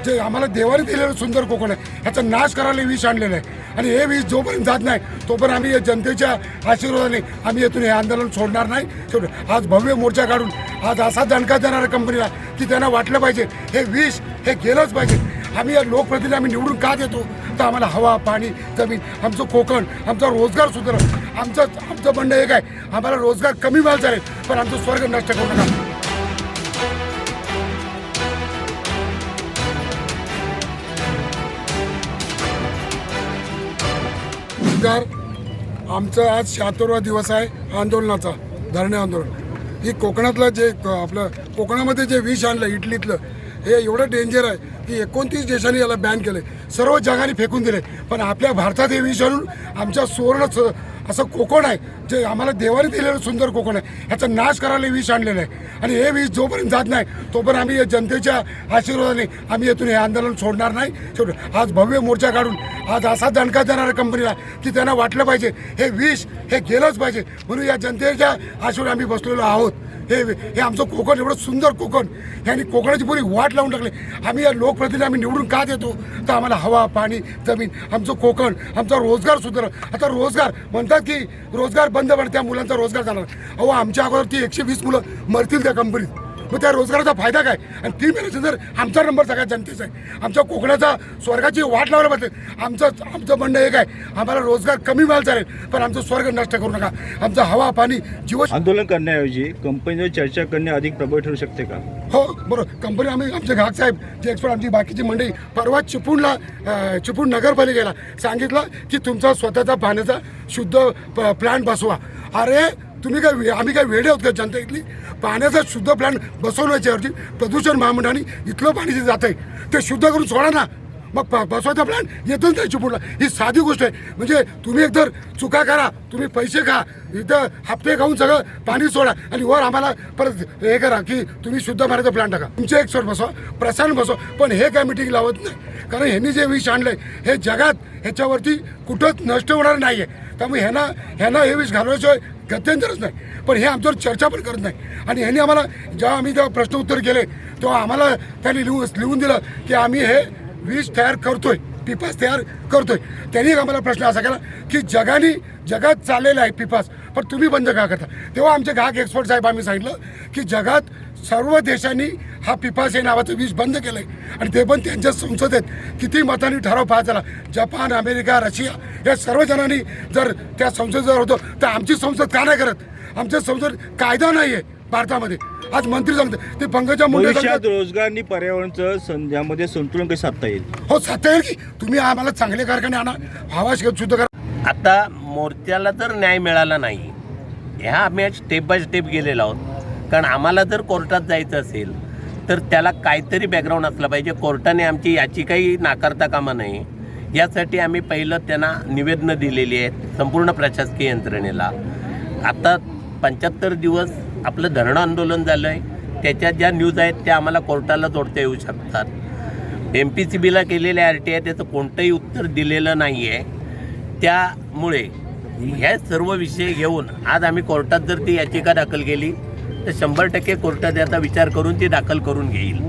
जे आम्हाला देवाने दिलेलं सुंदर कोकण आहे ह्याचा नाश करायला विष आणलेलं आहे आणि हे विष जोपर्यंत जात नाही तोपर्यंत आम्ही या जनतेच्या आशीर्वादाने आम्ही येथून हे आंदोलन सोडणार नाही. आज भव्य मोर्चा काढून आज असा दणका देणार कंपनीला की त्यांना वाटलं पाहिजे हे विष हे गेलंच पाहिजे. आम्ही या लोकप्रतिनिधी आम्ही निवडून का देतो तर आम्हाला हवा पाणी जमीन आमचं कोकण आमचा रोजगार सुधारव. आमचं म्हणणं एक आहे आम्हाला रोजगार कमी मिळाला चालेल पण आमचं स्वर्ग नष्ट करू नका. आमचा आज 76वा दिवस आहे आंदोलनाचा, धरणे आंदोलन. ही कोकणातलं जे आपलं कोकणामध्ये जे विष आणलं इटलीतलं हे एवढं डेंजर आहे की 29 देशांनी याला बॅन केले, सर्व जगाने फेकून दिले. पण आपल्या भारतात हे विष आणून आमच्या सुवर्ण असं कोकण आहे जे आम्हाला देवाने दिलेलं सुंदर कोकण आहे ह्याचा नाश करायला विष आणलेलं आहे आणि हे विष जोपर्यंत जात नाही तोपर्यंत आम्ही जनतेच्या आशीर्वादाने आम्ही येथून हे आंदोलन सोडणार नाही. आज भव्य मोर्चा काढून आज असा दणका देणार कंपनीला की त्यांना वाटलं पाहिजे हे विष हे गेलंच पाहिजे म्हणून या जनतेच्या आशीर्वाद आम्ही बसलेलो आहोत. हे आमचं कोकण एवढं सुंदर कोकण ह्यांनी कोकणाची पुरी वाट लावून टाकली. आम्ही या लोकप्रतिनिधी आम्ही निवडून का देतो तर आम्हाला हवा पाणी जमीन आमचं कोकण आमचा रोजगार सुधारव. आता रोजगार म्हणतात की रोजगार बंद पडते त्या मुलांचा रोजगार जाणार. अहो आमच्या अगोदर ती 120 मुलं मरतील त्या कंपनीत, मग त्या रोजगाराचा फायदा काय. आणि ती मेल्याचं जर आमचा नंबर सगळ्या जनतेचा आहे आमच्या कोकणाचा स्वर्गाची वाट लावला पाहिजे. आमचं म्हणणं एक आहे आम्हाला रोजगार कमी मिळाला चालेल पण आमचं स्वर्ग नष्ट करू नका. आमचा हवा पाणी जीव आंदोलन करण्याऐवजी कंपनीवर चर्चा करणे अधिक प्रभावी ठरू शकते का? हो बरोबर. कंपनी आम्ही आमचे घाट साहेब जे एक्सपर्ट आमची बाकीची मंडळी परवा चिपळूण नगरपालिकेला सांगितलं की तुमचा स्वतःचा पाण्याचा शुद्ध प्लांट बसवा. अरे तुम्ही काय आम्ही काय वेडे आहोत का जनता इथली. पाण्याचा शुद्ध प्लांट बसवण्याच्याऐवजी प्रदूषण महामंडळाने इथलं पाणी जे जातं आहे ते शुद्ध करून सोडा ना. मग बसवायचा प्लांट येतच नाही चिपळूणला. ही साधी गोष्ट आहे. म्हणजे तुम्ही एकतर चुका करा, तुम्ही पैसे खा, इथं हप्ते खाऊन सगळं पाणी सोडा आणि वर आम्हाला परत हे करा की तुम्ही शुद्ध पाण्याचा प्लांट टाका. तुमचे एक्सपर्ट बसवा, प्रसारण बसवा, पण हे काय मिटिंग लावत नाही. कारण ह्यांनी जे विष आणलंय हे जगात ह्याच्यावरती कुठंच नष्ट होणार नाही आहे. त्यामुळे ह्यांना हे विष घालवायशिवाय गत्यंतरच नाही. पण हे आमच्यावर चर्चा पण करत नाही. आणि ह्यांनी आम्हाला जेव्हा प्रश्न उत्तर केले तेव्हा आम्हाला त्यांनी लिहून दिलं की आम्ही हे विष तयार करतोय, पिपास तयार करतोय. त्यांनी आम्हाला प्रश्न असा केला की जगात चाललेला आहे पिपास पण तुम्ही बंद का करता. तेव्हा आमचे घाक एक्सपर्ट साहेब आम्ही सांगितलं की जगात सर्व देशांनी हा पिपास हे नावाचं विष बंद केलं आहे आणि ते पण त्यांच्या संसदेत किती मतांनी ठराव पास झाला. जपान, अमेरिका, रशिया या सर्व जणांनी जर त्या संसदेवर होतं तर आमची संसद का नाही करत. आमच्या संसद कायदा नाही आहे भारतामध्ये. आज मंत्री सांगतात ते पंकजा मुंडे भविष्यात रोजगार आणि पर्यावरणाचं यामध्ये संतुलन कसं साधता येईल. हो साधता येईल की तुम्ही आम्हाला चांगले कारखाने आणा, हवा शुद्ध करा. आता मोर्चाला जर न्याय मिळाला नाही ह्या आम्ही स्टेप बाय स्टेप गेलेलो आहोत. कारण आम्हाला जर कोर्टात जायचं असेल तर त्याला काहीतरी बॅकग्राऊंड असलं पाहिजे. कोर्टाने आमची याचिकाही नाकारता कामा नये यासाठी आम्ही पहिलं त्यांना निवेदनं दिलेली आहेत संपूर्ण प्रशासकीय यंत्रणेला. आता 75 दिवस आपलं धरणं आंदोलन झालं आहे. त्याच्यात ज्या न्यूज आहेत त्या आम्हाला कोर्टाला जोडता येऊ शकतात. MPCBला केलेले RTI त्याचं कोणतंही उत्तर दिलेलं नाही आहे. त्यामुळे ह्या सर्व विषय घेऊन आज आम्ही कोर्टात जर ती याचिका दाखल केली तर 100% कोर्टात याचा विचार करून ती दाखल करून घेईल.